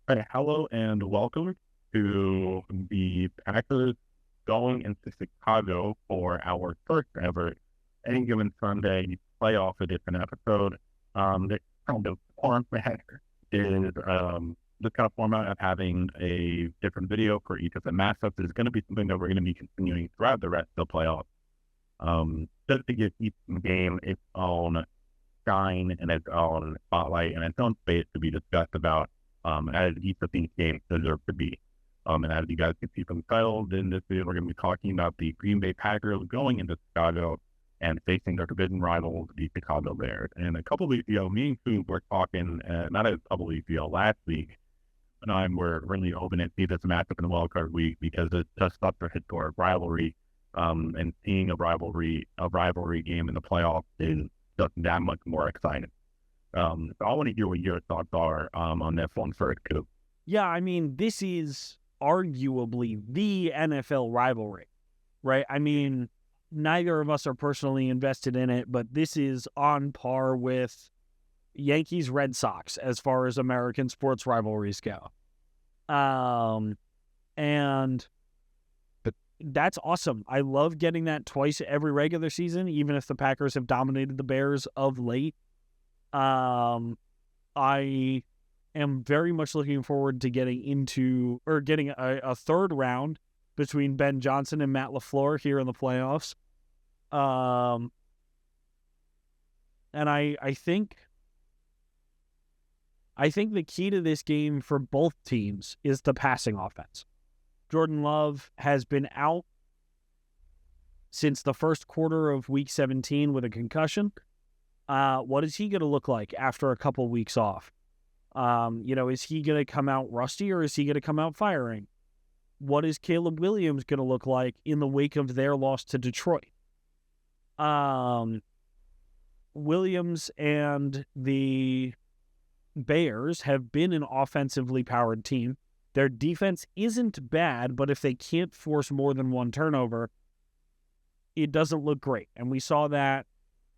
Hey, hello and welcome to the Packers going into Chicago for our first ever Any Given Sunday playoff edition episode. The kind of format is this kind of format of having a different video for each of the matchups is going to be something that we're going to be continuing throughout the rest of the playoffs. Just to give each game its own shine and its own spotlight and its own space to be discussed about as each of these games deserve to be. And as you guys can see from the title, in this video, we're going to be talking about the Green Bay Packers going into Chicago and facing their division rivals, the Chicago Bears. And a couple of weeks ago, me and Coop were talking, not a couple of weeks ago, last week, and I were really hoping to see this matchup in the wild card week because it's just such a historic rivalry. And seeing a rivalry game in the playoffs is just that much more exciting. So I want to hear what your thoughts are on this one first, Coop. Yeah, I mean, this is arguably the NFL rivalry, right? I mean, neither of us are personally invested in it, but this is on par with Yankees Red Sox as far as American sports rivalries go. And that's awesome. I love getting that twice every regular season, even if the Packers have dominated the Bears of late. I am very much looking forward to getting a third round between Ben Johnson and Matt LaFleur here in the playoffs. And I think the key to this game for both teams is the passing offense. Jordan Love has been out since the first quarter of Week 17 with a concussion. What is he going to look like after a couple weeks off? Is he going to come out rusty or is he going to come out firing? What is Caleb Williams going to look like in the wake of their loss to Detroit? Williams and the Bears have been an offensively powered team. Their defense isn't bad, but if they can't force more than one turnover, it doesn't look great. And we saw that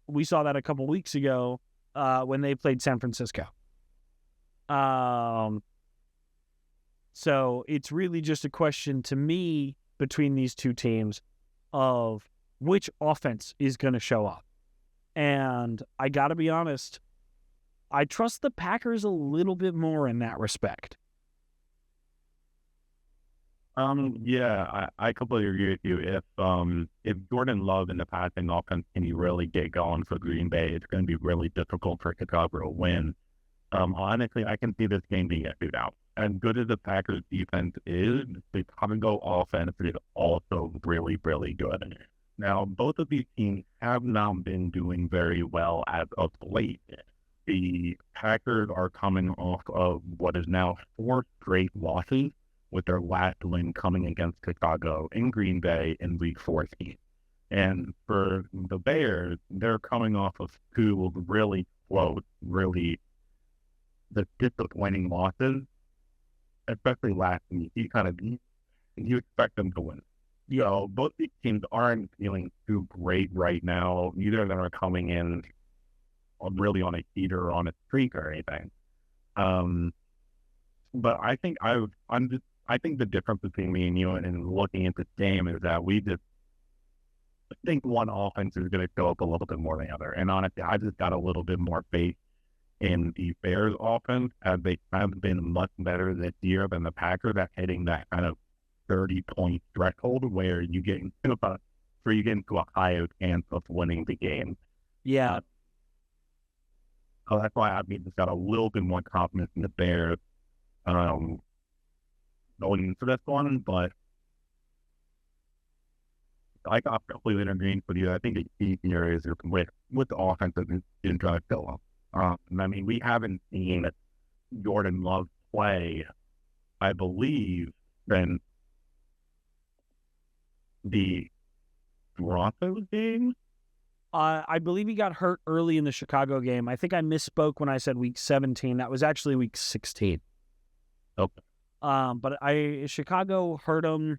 a couple weeks ago when they played San Francisco. So it's really just a question to me between these two teams of which offense is going to show up. And I got to be honest, I trust the Packers a little bit more in that respect. I completely agree with you. If Jordan Love in the passing offense can really get going for Green Bay, it's going to be really difficult for Chicago to win. Honestly, I can see this game being a shootout. As good as the Packers defense is, the Chicago offense is also really, really good. Now, both of these teams have not been doing very well as of late. The Packers are coming off of what is now 4 straight losses, with their last win coming against Chicago in Green Bay in Week 14. And for the Bears, they're coming off of 2 really close, really the disappointing losses, especially last week. You expect them to win. So both these teams aren't feeling too great right now. Neither of them are coming in really on a heater or on a streak or anything. But I think I think the difference between me and you and looking at this game is that I think one offense is going to show up a little bit more than the other. And honestly, I just got a little bit more faith in the Bears offense as they have been much better this year than the Packers at hitting that kind of 30-point threshold where you get into a higher chance of winning the game. Yeah. So that's why I've just got a little bit more confidence in the Bears going into this one, but I got completely in agreement with you. I think the key here is with the offense is trying to fill up. I mean, we haven't seen Jordan Love play, I believe, since the Broncos game. I believe he got hurt early in the Chicago game. I think I misspoke when I said Week 17. That was actually Week 16. Okay. But Chicago hurt him.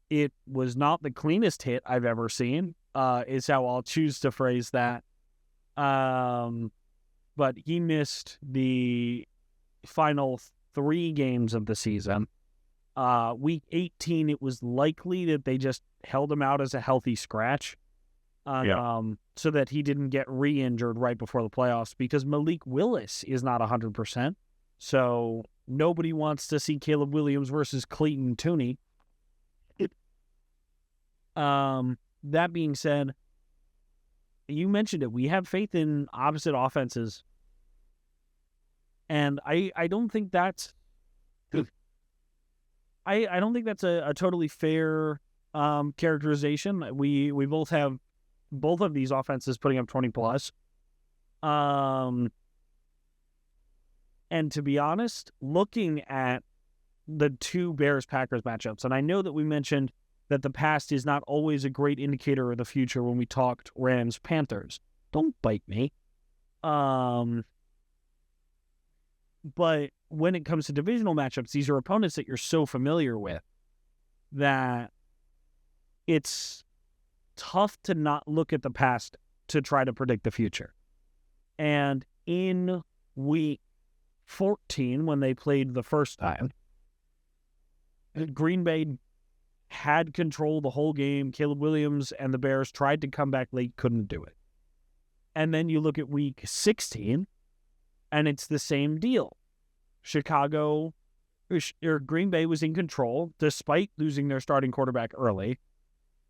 It was not the cleanest hit I've ever seen, is how I'll choose to phrase that. But he missed the final 3 games of the season. Week 18, it was likely that they just held him out as a healthy scratch, so that he didn't get re-injured right before the playoffs, because Malik Willis is not 100%. So nobody wants to see Caleb Williams versus Clayton Tooney. That being said, you mentioned it. We have faith in opposite offenses. And I don't think that's I don't think that's a totally fair characterization. We both have both of these offenses putting up 20 plus. And to be honest, looking at the two Bears-Packers matchups, and I know that we mentioned that the past is not always a great indicator of the future when we talked Rams-Panthers. Don't bite me. But when it comes to divisional matchups, these are opponents that you're so familiar with that it's tough to not look at the past to try to predict the future. And in week 14, when they played the first time, Green Bay had control the whole game. Caleb Williams and the Bears tried to come back late, couldn't do it. And then you look at week 16, and it's the same deal. Green Bay was in control despite losing their starting quarterback early,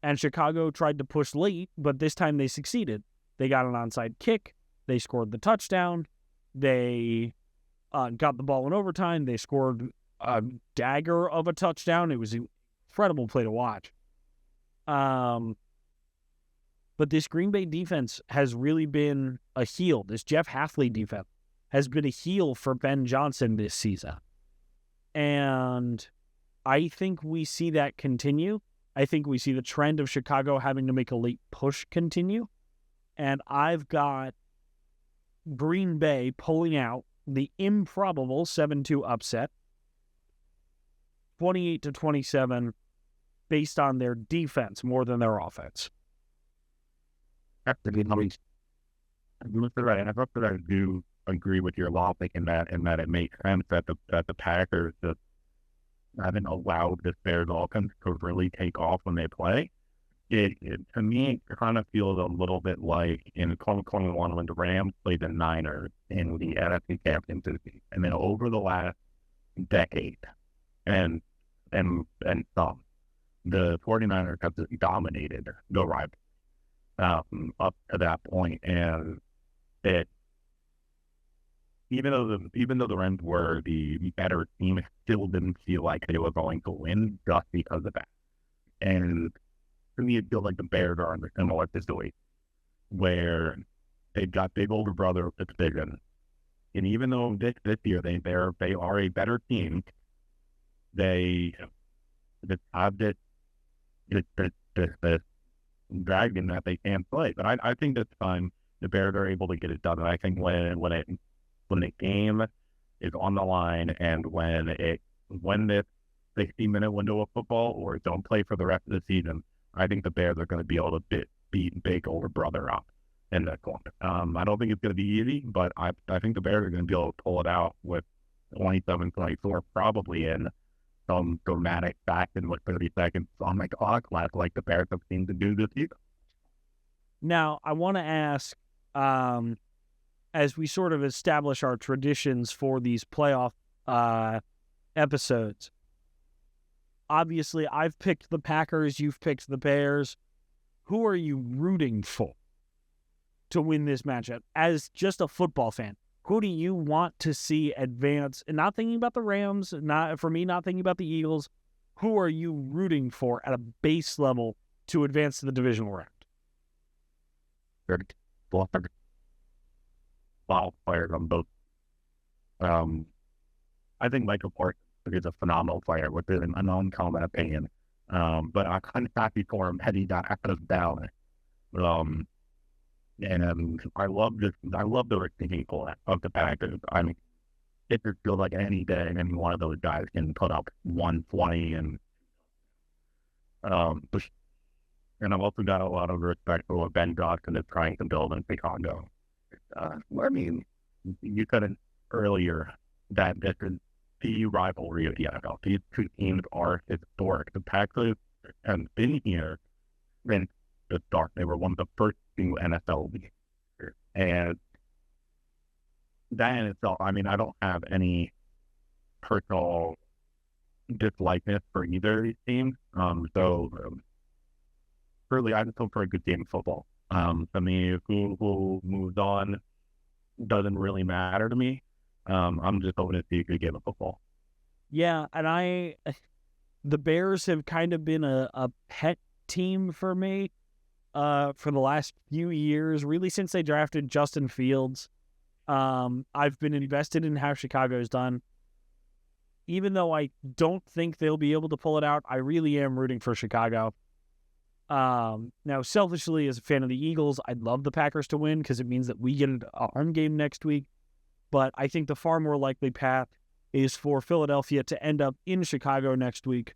and Chicago tried to push late, but this time they succeeded. They got an onside kick. They scored the touchdown. They got the ball in overtime. They scored a dagger of a touchdown. It was an incredible play to watch. But this Green Bay defense has really been a heel. This Jeff Hafley defense has been a heel for Ben Johnson this season. And I think we see that continue. I think we see the trend of Chicago having to make a late push continue. And I've got Green Bay pulling out the improbable 7-2 upset, 28-27, based on their defense more than their offense. Right. And I thought that I do agree with your logic in that it makes sense that the Packers just haven't allowed this Bears offense to really take off when they play. It to me, it kind of feels a little bit like in 2021 when the Rams played the Niners in the NFC Championship, and then over the last decade and some, the 49ers have just dominated the rival up to that point, and it even though the Rams were the better team, it still didn't feel like they were going to win just because of that. And to me, it feels like the Bears are in a similar situation where they've got big older brother of the division, and even though this year they are a better team, they just have this dragon that they can't play. But I think this time the Bears are able to get it done. And I think when the game is on the line and when this 60-minute window of football or don't play for the rest of the season, I think the Bears are going to be able to beat big older brother up in that one. I don't think it's going to be easy, but I think the Bears are going to be able to pull it out with 27-24 probably in some dramatic fashion with 30 seconds on the clock, like the Bears have seemed to do this year. Now, I want to ask, as we sort of establish our traditions for these playoff episodes, obviously I've picked the Packers, you've picked the Bears. Who are you rooting for to win this matchup? As just a football fan, who do you want to see advance? And not thinking about the Rams, not thinking about the Eagles. Who are you rooting for at a base level to advance to the divisional round? Wow, players on both. I think Michael Parsons is a phenomenal player with an uncommon opinion. But I'm kind of happy for him heading out of down. And I love the receiving core of the Packers. I mean, it just feels like any day any one of those guys can put up 120 and I've also got a lot of respect for what Ben Johnson is trying to build in Chicago. I mean, you said it earlier that this is the rivalry of the NFL. These two teams are historic. The Packers have been here since the start. They were one of the first two NFL leagues. And that in itself, I mean, I don't have any personal dislikeness for either of these teams. Really, I just hope for a good game of football. To me, who moves on doesn't really matter to me. I'm just hoping to see a good game of football. Yeah, and the Bears have kind of been a pet team for me for the last few years, really since they drafted Justin Fields. I've been invested in how Chicago's done. Even though I don't think they'll be able to pull it out, I really am rooting for Chicago. Now, selfishly, as a fan of the Eagles, I'd love the Packers to win because it means that we get a home game next week. But I think the far more likely path is for Philadelphia to end up in Chicago next week,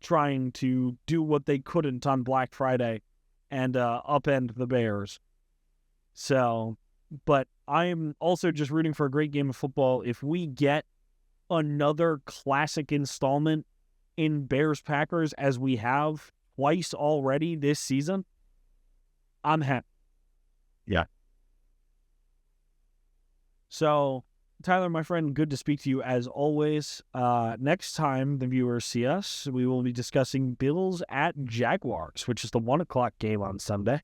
trying to do what they couldn't on Black Friday and upend the Bears. So, but I'm also just rooting for a great game of football. If we get another classic installment in Bears-Packers as we have twice already this season, I'm happy. Yeah. So, Tyler, my friend, good to speak to you as always. Next time the viewers see us, we will be discussing Bills at Jaguars, which is the 1:00 game on Sunday.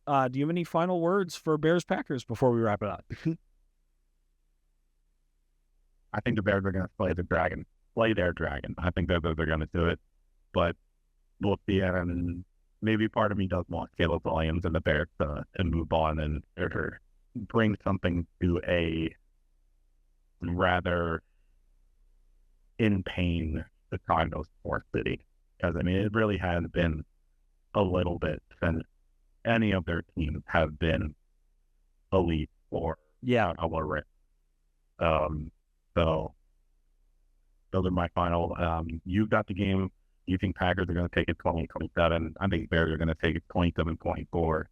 Do you have any final words for Bears-Packers before we wrap it up? I think the Bears are going to play their dragon. I think that they're going to do it, but we'll see. And maybe part of me does want Caleb Williams and the Bears to move on and bring something to a rather in pain Chicago sports city. Because, I mean, it really has been a little bit since any of their teams have been elite or a lower. So those are my final. You've got the game. You think Packers are going to take it 20-27. I think Bears are going to take it 27-24.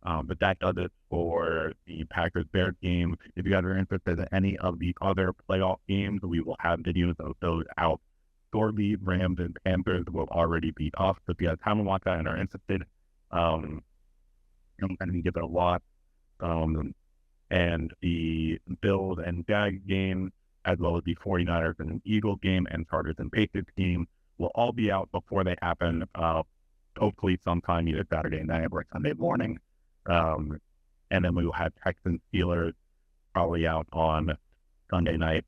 But that does it for the Packers-Bears game. If you guys are interested in any of the other playoff games, we will have videos of those out shortly. Rams and Panthers will already be off. So if you guys haven't watched that and are interested, I'm going to give it a watch. And the Bills and Jags game, as well as the 49ers and Eagles game and Chargers and Patriots game, will all be out before they happen, hopefully sometime either Saturday night or Sunday morning. And then we will have Texans Steelers probably out on Sunday night,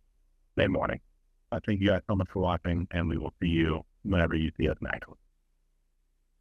Sunday morning. Thank you guys so much for watching, and we will see you whenever you see us next.